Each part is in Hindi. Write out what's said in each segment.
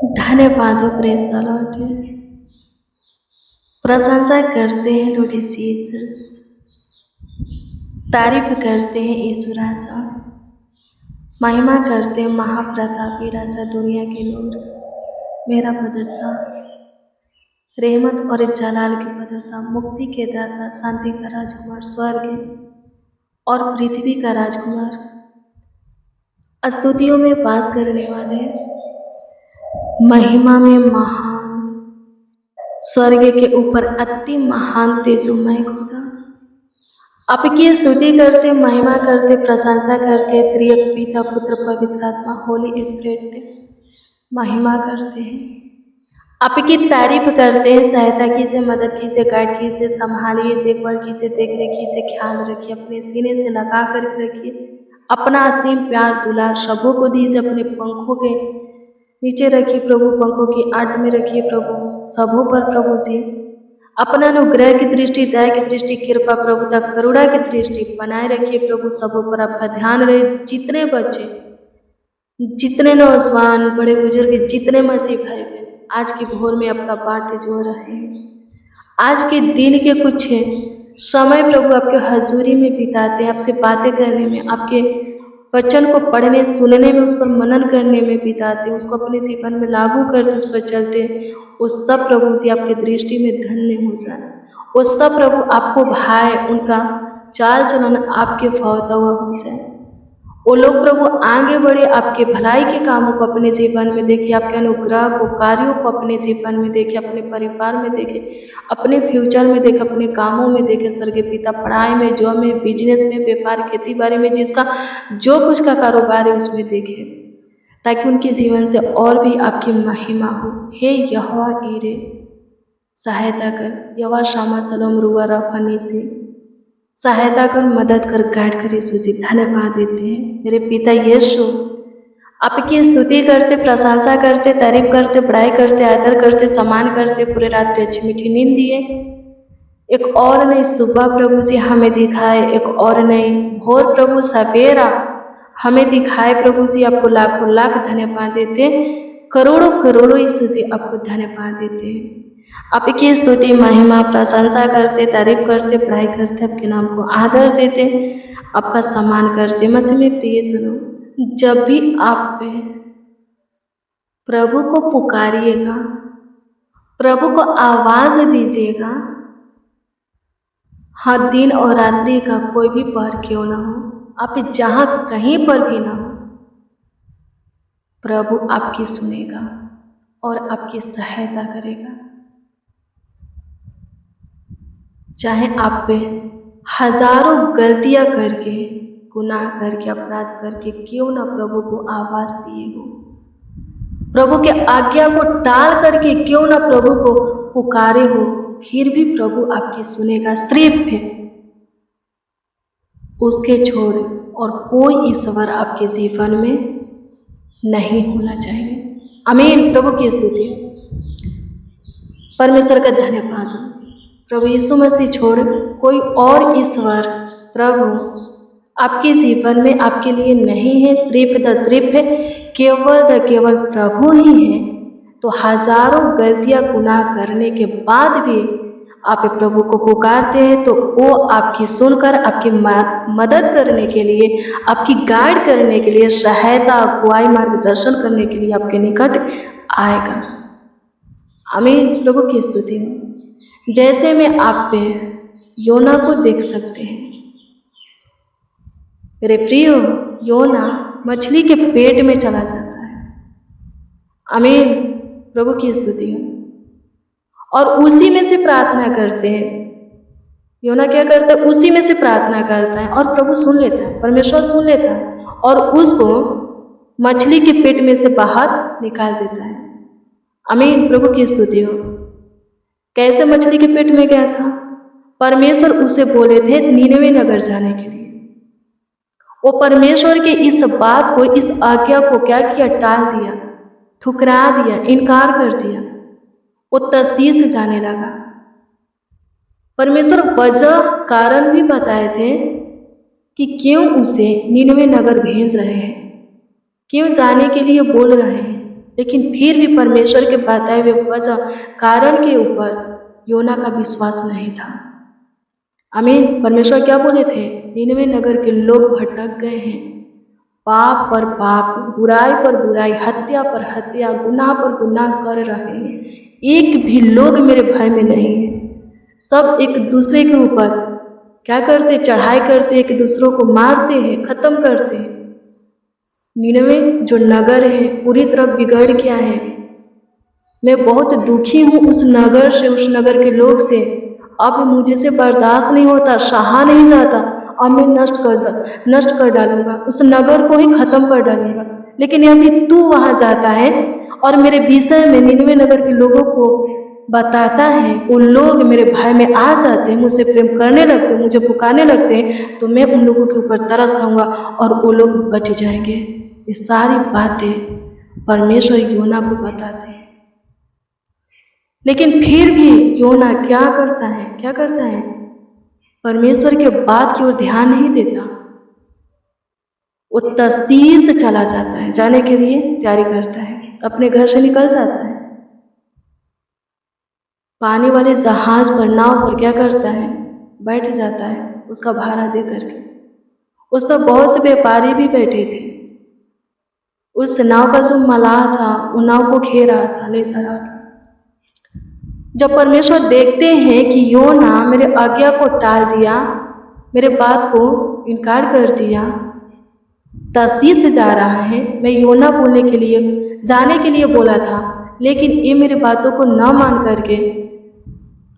धन्यवाद हो प्रेज द लॉर्ड। प्रशंसा करते हैं लॉर्ड जीसस, तारीफ करते हैं यीशु राजा, महिमा करते हैं महाप्रतापी राजा, दुनिया के लॉर्ड, मेरा बादशाह, रहमत और जलाल के बादशाह, मुक्ति के दाता, शांति का राजकुमार, स्वर्ग और पृथ्वी का राजकुमार, स्तुतियों में वास करने वाले, महिमा में महान, स्वर्ग के ऊपर अति महान तेजोमय खुदा, आपकी स्तुति करते, महिमा करते, प्रशंसा करते, त्रिएक पिता पुत्र पवित्र आत्मा होली स्पिरिट महिमा करते हैं, आपकी तारीफ करते हैं। सहायता कीजिए, मदद कीजिए, गाइड कीजिए, संभालिए, देखभाल कीजिए, देख रेख कीजिए, ख्याल रखिए, अपने सीने से लगा कर रखिए, अपना असीम प्यार दुलार सबों को दीजिए, अपने पंखों के नीचे रखिए प्रभु, पंखों की आड़ में रखिए प्रभु, सबों पर प्रभु जी अपना अनुग्रह की दृष्टि, दया की दृष्टि, कृपा प्रभुता, करुणा की दृष्टि बनाए रखिए प्रभु, सबों पर आपका ध्यान रहे। जितने बच्चे, जितने नौजवान, बड़े बुजुर्ग, जितने मसीह भाई बहन आज की भोर में आपका पाठ जो रहे हैं, आज के दिन के कुछ समय प्रभु आपके हजूरी में बिताते हैं, आपसे बातें करने में, आपके वचन को पढ़ने सुनने में, उस पर मनन करने में बिताते, उसको अपने जीवन में लागू करते, उस पर चलते, वो सब प्रभु जी आपके दृष्टि में धन्य हो जाए। वो सब प्रभु आपको भाए, उनका चाल चलन आपके भावता हुआ हो जाए। वो लोग प्रभु आगे बढ़े, आपके भलाई के कामों को अपने जीवन में देखे, आपके अनुग्रह को, कार्यों को अपने जीवन में देखे, अपने परिवार में देखे, अपने फ्यूचर में देखे, अपने कामों में देखे। स्वर्गीय पिता, पढ़ाई में, जॉब में, बिजनेस में, व्यापार, खेती बाड़ी में, जिसका जो कुछ का कारोबार है उसमें देखे, ताकि उनके जीवन से और भी आपकी महिमा हो। हे यहोवा ईरे, सहायता कर, यहोवा शामा सलोम रुआ रफानी से सहायता कर, मदद कर, गाइड कर। यीशु जी धन्यवाद देते हैं मेरे पिता यीशु, आपकी स्तुति करते, प्रशंसा करते, तारीफ करते, बड़ाई करते, आदर करते, सम्मान करते। पूरे रात्रि अच्छी मीठी नींद दिए, एक और नई सुबह प्रभु जी हमें दिखाए, एक और नई भोर प्रभु सवेरा हमें दिखाए प्रभु जी। आपको लाखों लाख धन्यवाद देते, करोड़ों करोड़ों यीशु जी आपको धन्यवाद देते हैं। आपकी स्तुति, महिमा, प्रशंसा करते, तारीफ करते, पढ़ाई करते, आपके नाम को आदर देते, आपका सम्मान करते। मसीह में प्रिय सुनो, जब भी आप प्रभु को पुकारिएगा, प्रभु को आवाज दीजिएगा, हाँ, दिन और रात्रि का कोई भी पहर क्यों ना हो, आप जहाँ कहीं पर भी ना हो, प्रभु आपकी सुनेगा और आपकी सहायता करेगा। चाहे आप पे हजारों गलतियां करके, गुनाह करके, अपराध करके क्यों ना प्रभु को आवाज दिए हो, प्रभु के आज्ञा को टाल करके क्यों ना प्रभु को पुकारे हो, फिर भी प्रभु आपकी सुनेगा। सिर्फ उसके छोड़ और कोई ईश्वर आपके जीवन में नहीं होना चाहिए। आमीन। प्रभु की स्तुति, परमेश्वर का धन्यवाद हो। प्रभु यीशु मसीह छोड़ कोई और ईश्वर प्रभु आपके जीवन में आपके लिए नहीं है। सिर्फ केवल प्रभु ही है। तो हजारों गलतियां, गुनाह करने के बाद भी आप प्रभु को पुकारते हैं, तो वो आपकी सुनकर आपकी मदद करने के लिए, आपकी गाइड करने के लिए, सहायता, अगुवाई, मार्गदर्शन करने के लिए आपके निकट आएगा। आमीन। प्रभु की स्तुति हो। जैसे में आप पे योना को देख सकते हैं, मेरे प्रियो, योना मछली के पेट में चला जाता है। आमीन। प्रभु की स्तुति हो। और उसी में से प्रार्थना करते हैं। योना क्या करता है? उसी में से प्रार्थना करता है और प्रभु सुन लेता है, परमेश्वर सुन लेता है और उसको मछली के पेट में से बाहर निकाल देता है। आमीन। प्रभु की स्तुति हो। कैसे मछली के पेट में गया था? परमेश्वर उसे बोले थे नीनवे नगर जाने के लिए। वो परमेश्वर के इस बात को, इस आज्ञा को क्या किया? टाल दिया, ठुकरा दिया, इनकार कर दिया। वो तर्शीश से जाने लगा। परमेश्वर वजह, कारण भी बताए थे कि क्यों उसे नीनवे नगर भेज रहे हैं, क्यों जाने के लिए बोल रहे हैं। लेकिन फिर भी परमेश्वर के बताए हुए वजह कारण के ऊपर योना का विश्वास नहीं था। आमीन। परमेश्वर क्या बोले थे? निनवे नगर के लोग भटक गए हैं, पाप पर पाप, बुराई पर बुराई, हत्या पर हत्या, गुनाह पर गुनाह कर रहे हैं। एक भी लोग मेरे भय में नहीं है। सब एक दूसरे के ऊपर क्या करते? चढ़ाई करते, एक दूसरों को मारते हैं, खत्म करते हैं। निनवे जो नगर है पूरी तरह बिगड़ गया है। मैं बहुत दुखी हूँ उस नगर से, उस नगर के लोग से। अब मुझे से बर्दाश्त नहीं होता, सहा नहीं जाता। अब मैं नष्ट कर डालूंगा, उस नगर को ही खत्म कर डालूंगा। लेकिन यदि तू वहाँ जाता है और मेरे विषय में निनवे नगर के लोगों को बताता है, उन लोग मेरे भय में आ जाते हैं, मुझसे प्रेम करने लगते हैं, मुझे पुकारने लगते हैं, तो मैं उन लोगों के ऊपर तरस खाऊंगा और वो लोग बच जाएंगे। ये सारी बातें परमेश्वर योना को बताते हैं। लेकिन फिर भी योना क्या करता है? परमेश्वर के बात की ओर ध्यान नहीं देता। वो तर्शीश चला जाता है, जाने के लिए तैयारी करता है, अपने घर से निकल जाता है। पानी वाले जहाज पर, नाव पर क्या करता है? बैठ जाता है, उसका भाड़ा दे करके। उस पर बहुत से व्यापारी भी बैठे थे। उस नाव का जो मलाह था वो नाव को खे रहा था, ले जा रहा था। जब परमेश्वर देखते हैं कि योना मेरे आज्ञा को टाल दिया, मेरे बात को इनकार कर दिया, तर्शीश से जा रहा है। मैं योना बोलने के लिए, जाने के लिए बोला था, लेकिन ये मेरे बातों को न मान करके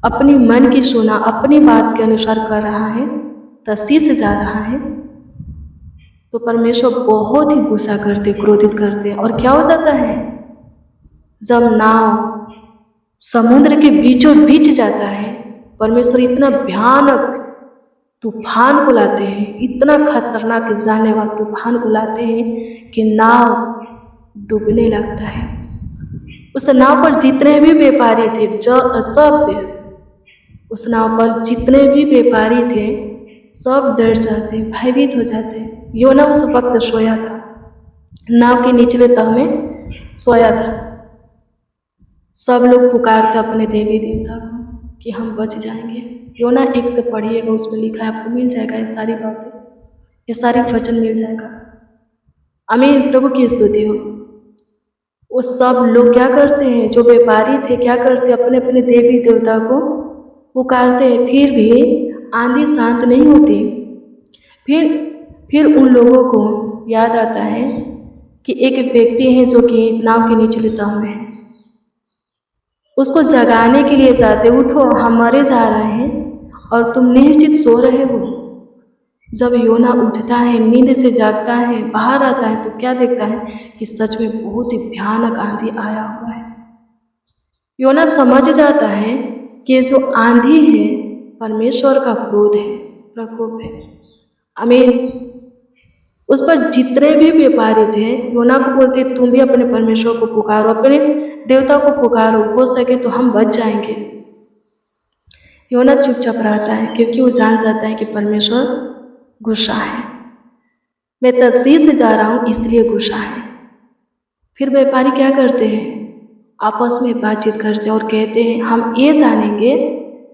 अपनी मन की सुना, अपनी बात के अनुसार कर रहा है, तर्शीश से जा रहा है, तो परमेश्वर बहुत ही गुस्सा करते, क्रोधित करते। और क्या हो जाता है? जब नाव समुद्र के बीचों बीच जाता है, परमेश्वर इतना भयानक तूफान को लाते हैं, इतना खतरनाक जानलेवा तूफान को लाते हैं कि नाव डूबने लगता है। उस नाव पर जितने भी व्यापारी थे, सब उस नाव पर जितने भी व्यापारी थे, सब डर जाते, भयभीत हो जाते। योना उस वक्त सोया था, नाव के निचले तह में सोया था। सब लोग पुकारते अपने देवी देवता को कि हम बच जाएंगे। योना 1 से पढ़िएगा, उसमें लिखा है, आपको मिल जाएगा ये सारी बातें, ये सारी वचन मिल जाएगा। आमीन। प्रभु की स्तुति हो। वो सब लोग क्या करते हैं? जो व्यापारी थे क्या करते? अपने अपने देवी देवता को पुकारते हैं, फिर भी आंधी शांत नहीं होती। फिर उन लोगों को याद आता है कि एक व्यक्ति है जो कि नाव के निचले तह में है। उसको जगाने के लिए जाते, उठो हम मरे जा रहे हैं और तुम निश्चित सो रहे हो। जब योना उठता है, नींद से जागता है, बाहर आता है, तो क्या देखता है कि सच में बहुत ही भयानक आंधी आया हुआ है। योना समझ जाता है कि जो आंधी है परमेश्वर का क्रोध है, प्रकोप है। आमीन। उस पर जितने भी व्यापारी थे योना को बोलते, तुम भी अपने परमेश्वर को पुकारो, अपने देवता को पुकारो, हो सके तो हम बच जाएंगे। योना चुपचाप रहता है क्योंकि वो जान जाता है कि परमेश्वर गुस्सा है। मैं तर्शीश से जा रहा हूँ इसलिए गुस्सा है। फिर व्यापारी क्या करते हैं? आपस में बातचीत करते हैं और कहते हैं, हम ये जानेंगे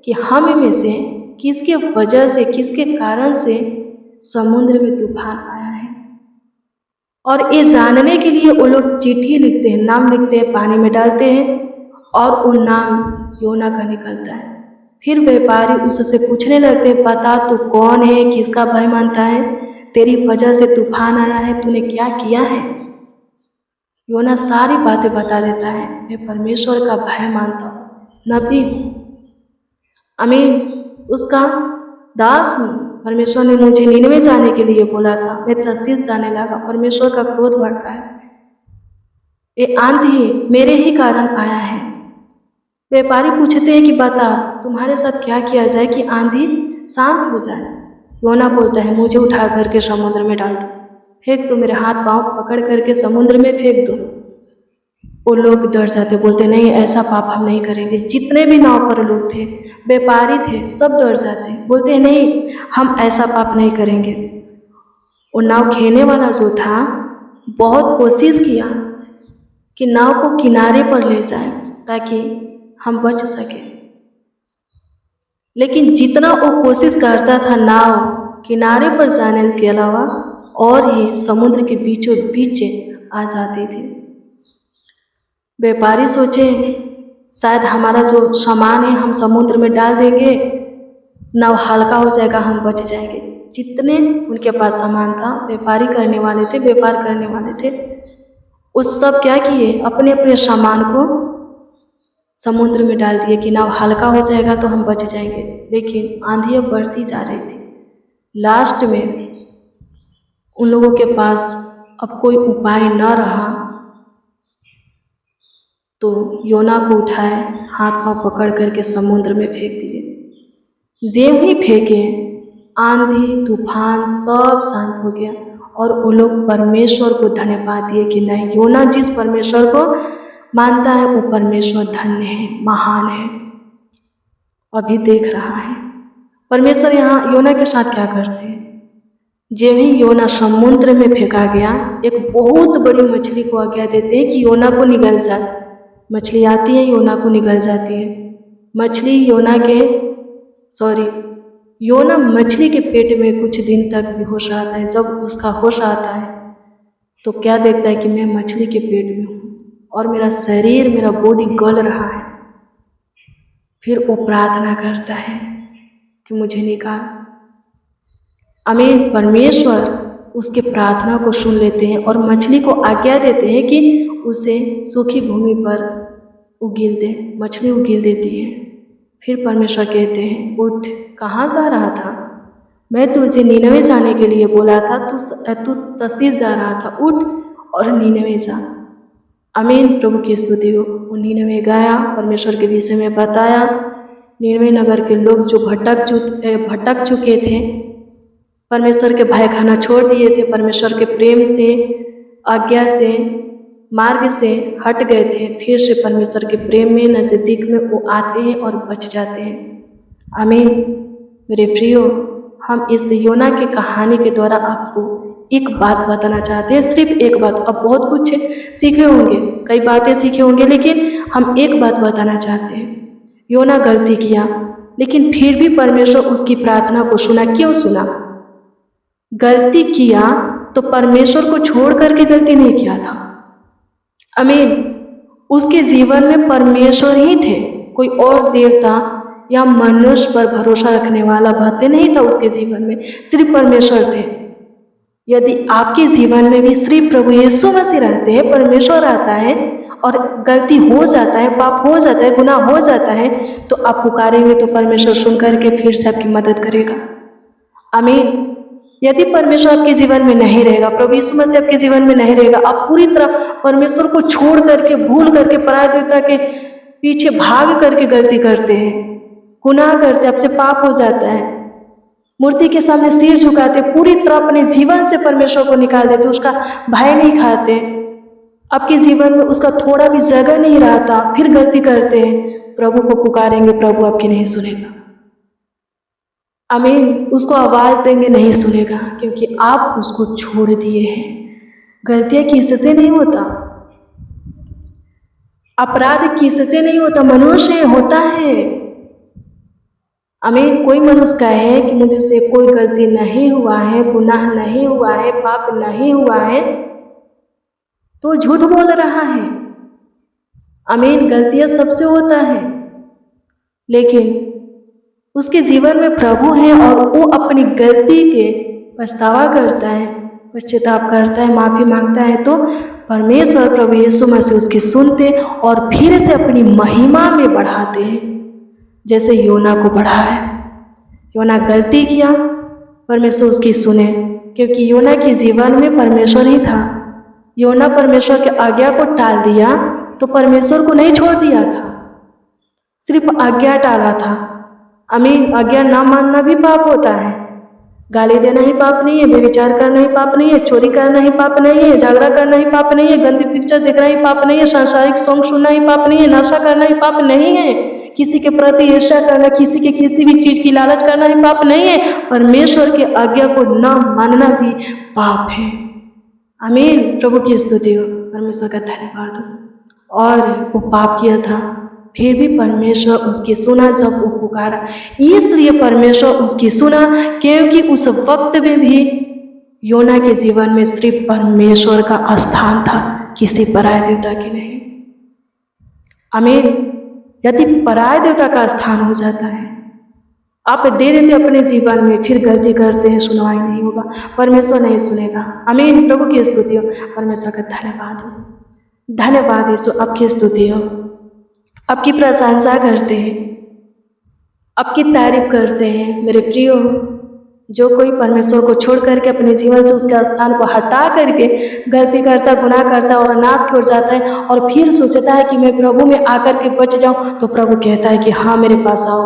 कि हम में से किसके वजह से, किसके कारण से समुद्र में तूफान आया है। और ये जानने के लिए वो लोग चिट्ठी लिखते हैं, नाम लिखते हैं, पानी में डालते हैं और वो नाम योना का निकलता है। फिर व्यापारी उससे पूछने लगते हैं, बता तू कौन है, किसका भय मानता है, तेरी वजह से तूफान आया है, तूने क्या किया है। योना सारी बातें बता देता है, मैं परमेश्वर का भय मानता हूँ, नबी हूँ, आमीन, उसका दास हूँ। परमेश्वर ने मुझे निनवे जाने के लिए बोला था, मैं तर्शीश जाने लगा, परमेश्वर का क्रोध भड़का है, ये आंधी मेरे ही कारण आया है। व्यापारी पूछते हैं कि बता तुम्हारे साथ क्या किया जाए कि आंधी शांत हो जाए। योना बोलता है, मुझे उठा करके समुद्र में डाल दो, फेंक दो, मेरे हाथ पांव पकड़ करके समुद्र में फेंक दो। वो लोग डर जाते, बोलते नहीं ऐसा पाप हम नहीं करेंगे। जितने भी नाव पर लोग थे, व्यापारी थे, सब डर जाते, बोलते नहीं हम ऐसा पाप नहीं करेंगे। वो नाव खेने वाला जो था बहुत कोशिश किया, कि नाव को किनारे पर ले जाए ताकि हम बच सकें। लेकिन जितना वो कोशिश करता था, नाव किनारे पर जाने के अलावा और ही समुद्र के बीचों बीच आ जाती थी। व्यापारी सोचे शायद हमारा जो सामान है हम समुद्र में डाल देंगे, नाव हल्का हो जाएगा, हम बच जाएंगे। जितने उनके पास सामान था, व्यापार करने वाले थे, उस सब क्या किए, अपने अपने सामान को समुद्र में डाल दिए कि नाव हल्का हो जाएगा तो हम बच जाएंगे। लेकिन आंधी अब बढ़ती जा रही थी। लास्ट में उन लोगों के पास अब कोई उपाय न रहा तो योना को उठाए, हाथ पांव पकड़ करके समुद्र में फेंक दिए। ज्यों ही फेंके, आंधी तूफान सब शांत हो गया और वो लोग परमेश्वर को धन्यवाद दिए कि नहीं, योना जिस परमेश्वर को मानता है वो परमेश्वर धन्य है, महान है, अभी देख रहा है। परमेश्वर यहाँ योना के साथ क्या करते हैं, जब ही योना समुद्र में फेंका गया, एक बहुत बड़ी मछली को आज्ञा देते हैं कि योना को निगल जाए। मछली आती है, योना को निगल जाती है। मछली योना मछली के पेट में कुछ दिन तक बेहोश रहता है। जब उसका होश आता है तो क्या देखता है कि मैं मछली के पेट में हूँ और मेरा शरीर, मेरा बॉडी गल रहा है। फिर वो प्रार्थना करता है कि मुझे निकाल। आमीन। परमेश्वर उसके प्रार्थना को सुन लेते हैं और मछली को आज्ञा देते हैं कि उसे सूखी भूमि पर उगील दे। मछली उगील देती है। फिर परमेश्वर कहते हैं, उठ, कहाँ जा रहा था? मैं तुझे नीनवे जाने के लिए बोला था, तू तर्शीश जा रहा था, उठ और नीनवे जा। आमीन। प्रभु की स्तुति हो। वो नीनवे गया, परमेश्वर के विषय में बताया। नीनवे नगर के लोग जो भटक चुके थे, परमेश्वर के भय खाना छोड़ दिए थे, परमेश्वर के प्रेम से, आज्ञा से, मार्ग से हट गए थे, फिर से परमेश्वर के प्रेम में, नज़दीक में वो आते हैं और बच जाते हैं। आमीन। मेरे प्रियो, हम इस योना की कहानी के द्वारा आपको एक बात बताना चाहते हैं, सिर्फ एक बात। अब बहुत कुछ सीखे होंगे, कई बातें सीखे होंगे, लेकिन हम एक बात बताना चाहते हैं। योना गलती किया, लेकिन फिर भी परमेश्वर उसकी प्रार्थना को सुना। क्यों सुना? गलती किया तो परमेश्वर को छोड़ करके गलती नहीं किया था। आमीन। उसके जीवन में परमेश्वर ही थे, कोई और देवता या मनुष्य पर भरोसा रखने वाला बातें नहीं था उसके जीवन में, सिर्फ परमेश्वर थे। यदि आपके जीवन में भी सिर्फ प्रभु यीशु मसीह रहते हैं, परमेश्वर आता है और गलती हो जाता है, पाप हो जाता है, गुनाह हो जाता है, तो आप पुकारेंगे तो परमेश्वर सुन करके फिर से आपकी मदद करेगा। आमीन। यदि परमेश्वर आपके जीवन में नहीं रहेगा, प्रभु यीशु मसीह आपके जीवन में नहीं रहेगा, आप पूरी तरह परमेश्वर को छोड़ करके, भूल करके, पराय देवता के पीछे भाग करके गलती करते हैं, गुनाह करते, आपसे पाप हो जाता है, मूर्ति के सामने सिर झुकाते, पूरी तरह अपने जीवन से परमेश्वर को निकाल देते, उसका भय नहीं खाते, आपके जीवन में उसका थोड़ा भी जगह नहीं रहता, फिर गलती करते हैं, प्रभु को पुकारेंगे, प्रभु आपकी नहीं सुनेगा। आमीन। उसको आवाज़ देंगे, नहीं सुनेगा, क्योंकि आप उसको छोड़ दिए हैं। गलतियाँ किससे नहीं होता, अपराध किससे नहीं होता, मनुष्य होता है। आमीन। कोई मनुष्य कहे कि मुझसे कोई गलती नहीं हुआ है, गुनाह नहीं हुआ है, पाप नहीं हुआ है, तो झूठ बोल रहा है। आमीन। गलतियाँ सबसे होता है, लेकिन उसके जीवन में प्रभु है और वो अपनी गलती के पछतावा करता है, पश्चाताप करता है, माफ़ी मांगता है, तो परमेश्वर प्रभु यीशु मसीह उसकी सुनते और फिर से अपनी महिमा में बढ़ाते हैं, जैसे योना को बढ़ाया। योना गलती किया, परमेश्वर उसकी सुने, क्योंकि योना के जीवन में परमेश्वर ही था। योना परमेश्वर के आज्ञा को टाल दिया तो परमेश्वर को नहीं छोड़ दिया था, सिर्फ आज्ञा टाला था। आमीन। आज्ञा ना मानना भी पाप होता है। गाली देना ही पाप नहीं है, व्यभिचार करना ही पाप नहीं है, चोरी करना ही पाप नहीं है, झगड़ा करना ही पाप नहीं है, गंदी पिक्चर देखना ही पाप नहीं है, सांसारिक सॉन्ग सुनना ही पाप नहीं है, नशा करना ही पाप नहीं है, किसी के प्रति ईर्ष्या करना, किसी के किसी भी चीज़ की लालच करना ही पाप नहीं है, परमेश्वर की आज्ञा को न मानना भी पाप है। आमीन। प्रभु की स्तुति हो, परमेश्वर का धन्यवाद हो। और वो पाप किया था, फिर भी परमेश्वर उसकी सुना जब वो पुकारा। इसलिए परमेश्वर उसकी सुना क्योंकि उस वक्त में भी योना के जीवन में सिर्फ परमेश्वर का स्थान था, किसी पराय देवता की नहीं। आमीन। यदि पराय देवता का स्थान हो जाता है, आप दे देते अपने जीवन में, फिर गलती करते हैं, सुनवाई नहीं होगा, परमेश्वर नहीं सुनेगा। आमीन। प्रभु की स्तुति हो, परमेश्वर का धन्यवाद हो। धन्यवाद यीशु, आपकी स्तुति हो, आपकी प्रशंसा करते हैं, आपकी तारीफ करते हैं। मेरे प्रियो, जो कोई परमेश्वर को छोड़ करके अपने जीवन से उसके स्थान को हटा करके गलती करता, गुनाह करता और नाश की ओर जाता है और फिर सोचता है कि मैं प्रभु में आकर के बच जाऊं, तो प्रभु कहता है कि हाँ, मेरे पास आओ,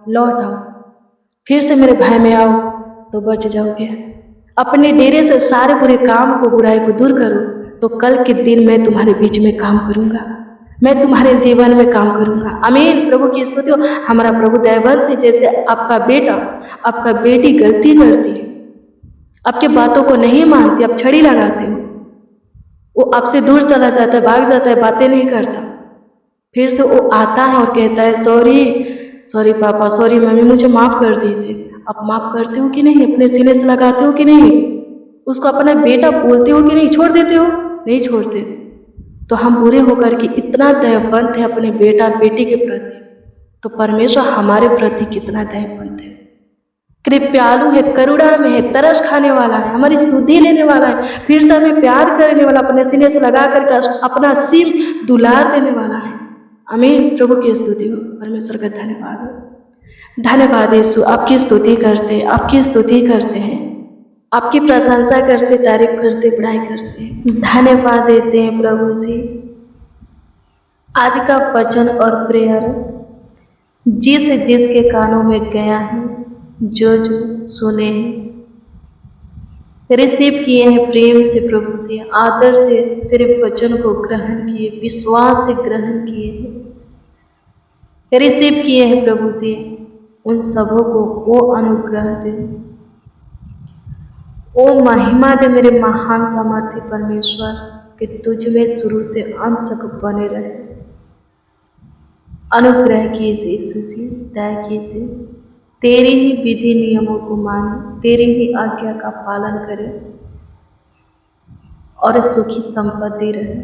लौट आओ, फिर से मेरे भय में आओ तो बच जाओगे। अपने डेरे से सारे बुरे काम को, बुराई को दूर करो, तो कल के दिन मैं तुम्हारे बीच में काम करूंगा, मैं तुम्हारे जीवन में काम करूंगा। आमीन। प्रभु की स्तुति हो। हमारा प्रभु दयावंत है। जैसे आपका बेटा, आपका बेटी गलती करती है, आपके बातों को नहीं मानती, आप छड़ी लगाते हो, वो आपसे दूर चला जाता है, भाग जाता है, बातें नहीं करता, फिर से वो आता है और कहता है सॉरी पापा, सॉरी मम्मी, मुझे माफ़ कर दीजिए। आप माफ़ करते हो कि नहीं? अपने सीने से लगाते हो कि नहीं? उसको अपना बेटा बोलते हो कि नहीं? छोड़ देते हो? नहीं छोड़ते। तो हम बुरे होकर के इतना दयावंत है अपने बेटा बेटी के प्रति, तो परमेश्वर हमारे प्रति कितना दयावंत है, कृपालु है, करुणा में है, तरस खाने वाला है, हमारी सुधि लेने वाला है, फिर से हमें प्यार करने वाला, अपने सीने से लगा करके अपना सिर दुलार देने वाला है। आमीन। प्रभु की स्तुति हो, परमेश्वर का धन्यवाद हो। धन्यवाद यीशु, आपकी स्तुति करते, आपकी स्तुति करते हैं, आपकी प्रशंसा करते, तारीफ करते, बड़ाई करते हैं, धन्यवाद देते हैं प्रभु जी। आज का वचन और प्रेयर जिसके कानों में गया है, जो सुने हैं, रिसीव किए हैं प्रेम से प्रभु से, आदर से तेरे वचन को ग्रहण किए, विश्वास से ग्रहण किए हैं, रिसीव किए हैं प्रभु से, उन सबों को वो अनुग्रह दे, वो महिमा दे मेरे महान सामर्थ्य परमेश्वर, कि तुझ में शुरू से अंत तक बने रहे। अनुग्रह कीजिए यीशु जी, दया कीजिए, तेरी ही विधि नियमों को माने, तेरी ही आज्ञा का पालन करें और सुखी संपत्ति रहे,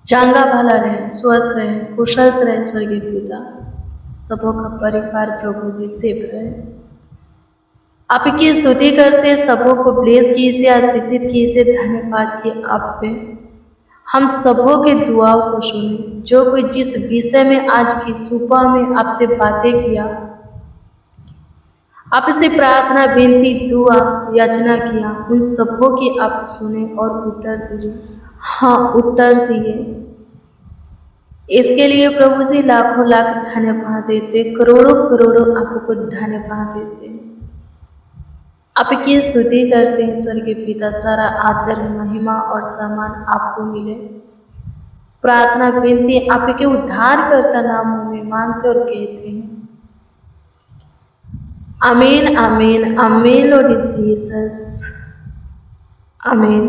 चंगा भला रहे, स्वस्थ रहे, कुशल से रहे स्वर्गीय पिता। सबों का परिवार प्रभु जी सेव रहे। आपकी स्तुति करते, सबों को ब्लेस कीजिए, आशीषित कीजिए, धन्यवाद किए आप पे। हम सबों के दुआओं को सुने, जो कोई जिस विषय में आज की सुबह में आपसे बातें किया, आपसे प्रार्थना, विनती, दुआ, याचना किया, उन सबों की आप सुने और उत्तर दिए। हाँ, उत्तर दिए। इसके लिए प्रभु जी लाखों लाख धन्यवाद देते, करोड़ों करोड़ों आपको धन्यवाद देते, आपकी स्तुति करते हैं स्वर्गीय पिता। सारा आदर, महिमा और सम्मान आपको मिले। प्रार्थना, विनती आपके उद्धार करता नामों में मांगते और कहते हैं आमीन, आमीन, आमीन, लॉर्ड जीसस, आमीन।